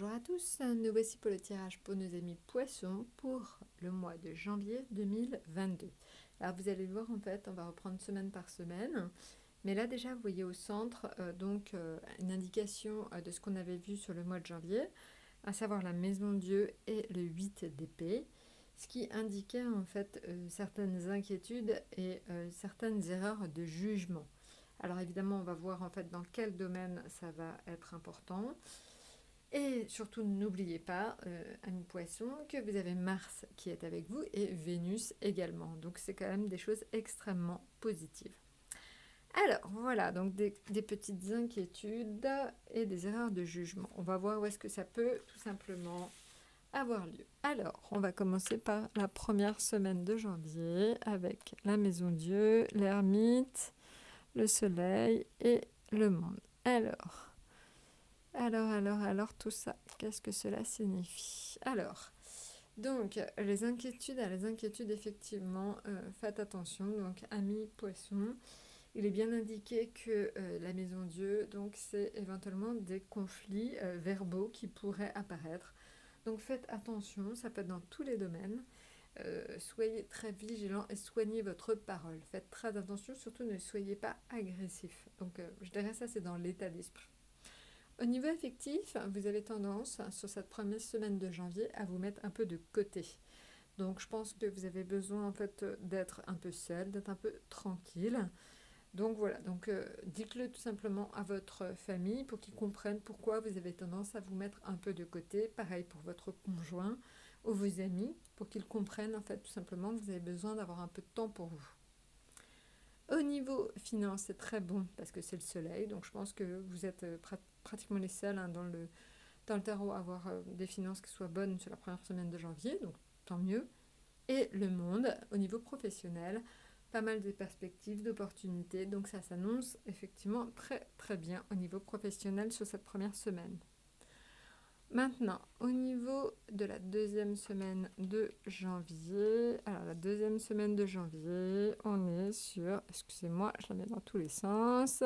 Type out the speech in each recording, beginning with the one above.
Bonjour à tous, nous voici pour le tirage pour nos amis poissons pour le mois de janvier 2022. Alors vous allez le voir, en fait, on va reprendre semaine par semaine. Mais là déjà, vous voyez au centre une indication de ce qu'on avait vu sur le mois de janvier, à savoir la maison Dieu et le 8 d'épée, ce qui indiquait en fait certaines inquiétudes et certaines erreurs de jugement. Alors évidemment, on va voir en fait dans quel domaine ça va être important. Et surtout, n'oubliez pas, amis poissons, que vous avez Mars qui est avec vous et Vénus également. Donc c'est quand même des choses extrêmement positives. Alors voilà, donc des petites inquiétudes et des erreurs de jugement. On va voir où est-ce que ça peut tout simplement avoir lieu. Alors, on va commencer par la première semaine de janvier avec la maison Dieu, l'ermite, le soleil et le monde. Alors, tout ça, qu'est-ce que cela signifie? Alors, donc, les inquiétudes, effectivement, faites attention. Donc, amis poissons, il est bien indiqué que la maison Dieu, donc, c'est éventuellement des conflits verbaux qui pourraient apparaître. Donc, faites attention, ça peut être dans tous les domaines. Soyez très vigilants et soignez votre parole. Faites très attention, surtout ne soyez pas agressif. Donc, je dirais ça, c'est dans l'état d'esprit. Au niveau affectif, vous avez tendance, sur cette première semaine de janvier, à vous mettre un peu de côté. Donc, je pense que vous avez besoin, en fait, d'être un peu seul, d'être un peu tranquille. Donc, voilà. Donc, dites-le tout simplement à votre famille pour qu'ils comprennent pourquoi vous avez tendance à vous mettre un peu de côté. Pareil pour votre conjoint ou vos amis, pour qu'ils comprennent, en fait, tout simplement que vous avez besoin d'avoir un peu de temps pour vous. Au niveau finance, c'est très bon parce que c'est le soleil. Donc, je pense que vous êtes pratiquement les seuls dans le tarot à avoir des finances qui soient bonnes sur la première semaine de janvier. Donc, tant mieux. Et le monde, au niveau professionnel, pas mal de perspectives, d'opportunités. Donc, ça s'annonce effectivement très, très bien au niveau professionnel sur cette première semaine. Maintenant, au niveau de la deuxième semaine de janvier, alors la deuxième semaine de janvier, on est sur, excusez-moi, je la mets dans tous les sens,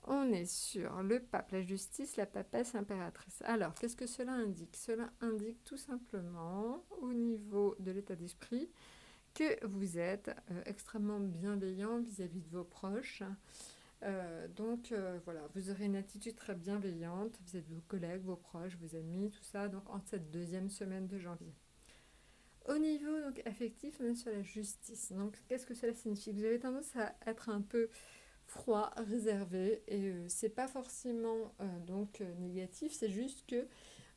on est sur le pape, la justice, la papesse impératrice. Alors, qu'est-ce que cela indique? Cela indique tout simplement, au niveau de l'état d'esprit, que vous êtes extrêmement bienveillant vis-à-vis de vos proches. Voilà, vous aurez une attitude très bienveillante vis-à-vis de vos collègues, vos proches, vos amis, tout ça, donc en cette deuxième semaine de janvier. Au niveau donc, affectif, on est sur la justice. Donc, qu'est-ce que cela signifie? Vous avez tendance à être un peu froid, réservé, et c'est pas forcément négatif, c'est juste que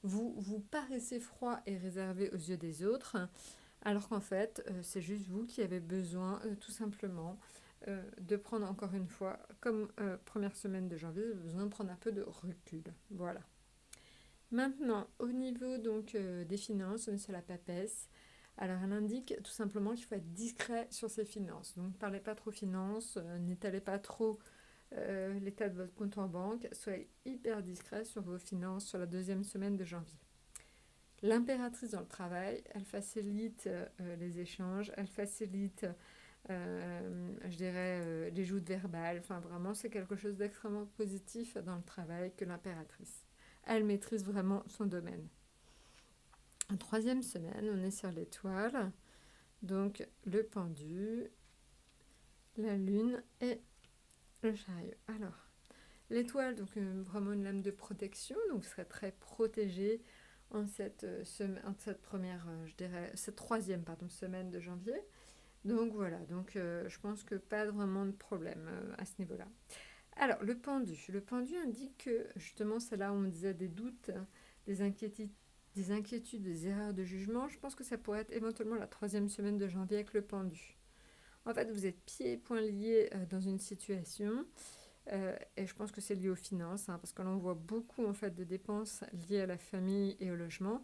vous paraissez froid et réservé aux yeux des autres, alors qu'en fait, c'est juste vous qui avez besoin, tout simplement, de prendre encore une fois, comme première semaine de janvier, vous avez besoin de prendre un peu de recul. Voilà. Maintenant, au niveau des finances, on est sur la papesse. Alors, elle indique tout simplement qu'il faut être discret sur ses finances. Donc, ne parlez pas trop finances, n'étalez pas trop l'état de votre compte en banque. Soyez hyper discret sur vos finances sur la deuxième semaine de janvier. L'impératrice dans le travail, elle facilite les échanges, elle facilite, les joutes verbales. Enfin, vraiment, c'est quelque chose d'extrêmement positif dans le travail que l'impératrice. Elle maîtrise vraiment son domaine. En troisième semaine, on est sur l'étoile, donc le pendu, la lune et le chariot. Alors, l'étoile, donc vraiment une lame de protection, donc serait très protégée en cette première, cette troisième semaine de janvier. Donc voilà, je pense que pas vraiment de problème à ce niveau-là. Alors, le pendu indique que justement, c'est là où on disait des doutes, des inquiétudes, des erreurs de jugement. Je pense que ça pourrait être éventuellement la troisième semaine de janvier avec le pendu. En fait, vous êtes pieds et poings liés dans une situation. Et je pense que c'est lié aux finances, parce que l'on voit beaucoup en fait de dépenses liées à la famille et au logement.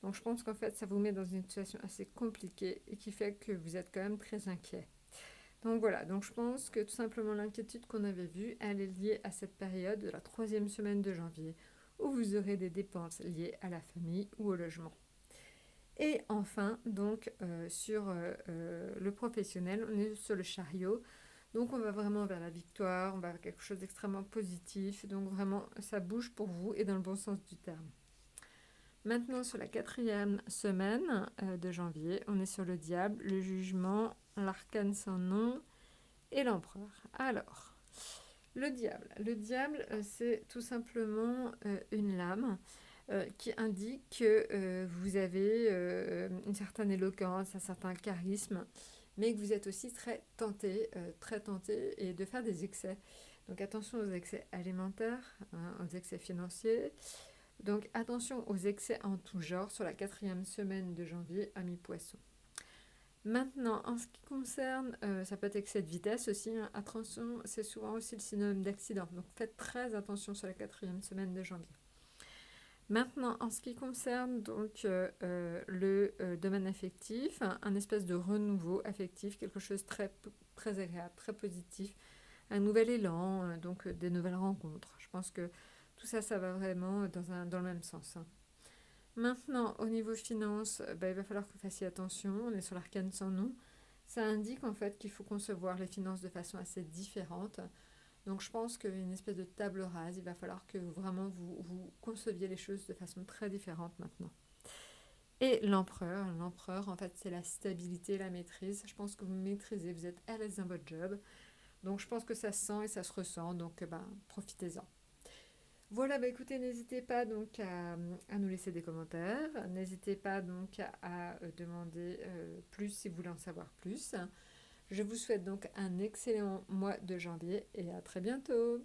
Donc je pense qu'en fait ça vous met dans une situation assez compliquée et qui fait que vous êtes quand même très inquiet. Donc voilà, donc je pense que tout simplement l'inquiétude qu'on avait vue, elle est liée à cette période de la troisième semaine de janvier, où vous aurez des dépenses liées à la famille ou au logement. Et enfin, sur le professionnel, on est sur le chariot. Donc on va vraiment vers la victoire, on va vers quelque chose d'extrêmement positif. Donc vraiment, ça bouge pour vous et dans le bon sens du terme. Maintenant, sur la 4e semaine de janvier, on est sur le diable, le jugement, l'arcane sans nom et l'empereur. Alors, le diable, c'est tout simplement une lame qui indique que vous avez une certaine éloquence, un certain charisme, mais que vous êtes aussi très tenté et de faire des excès. Donc attention aux excès alimentaires, hein, aux excès financiers. Donc attention aux excès en tout genre sur la 4e semaine de janvier à mi-poisson. Maintenant, en ce qui concerne, ça peut être excès de vitesse aussi, hein. Attention, c'est souvent aussi le synonyme d'accident. Donc faites très attention sur la 4e semaine de janvier. Maintenant, en ce qui concerne donc le domaine affectif, un espèce de renouveau affectif, quelque chose de très agréable, très positif, un nouvel élan, donc des nouvelles rencontres. Je pense que tout ça, ça va vraiment dans le même sens, hein. Maintenant, au niveau finance, il va falloir que vous fassiez attention. On est sur l'arcane sans nom. Ça indique en fait qu'il faut concevoir les finances de façon assez différente. Donc je pense qu'une espèce de table rase, il va falloir que vraiment vous conceviez les choses de façon très différente maintenant. Et l'empereur en fait c'est la stabilité, la maîtrise. Je pense que vous maîtrisez, vous êtes à l'aise dans votre job. Donc je pense que ça se sent et ça se ressent, donc profitez-en. Voilà, écoutez, n'hésitez pas donc à nous laisser des commentaires. N'hésitez pas donc à demander plus si vous voulez en savoir plus. Je vous souhaite donc un excellent mois de janvier et à très bientôt.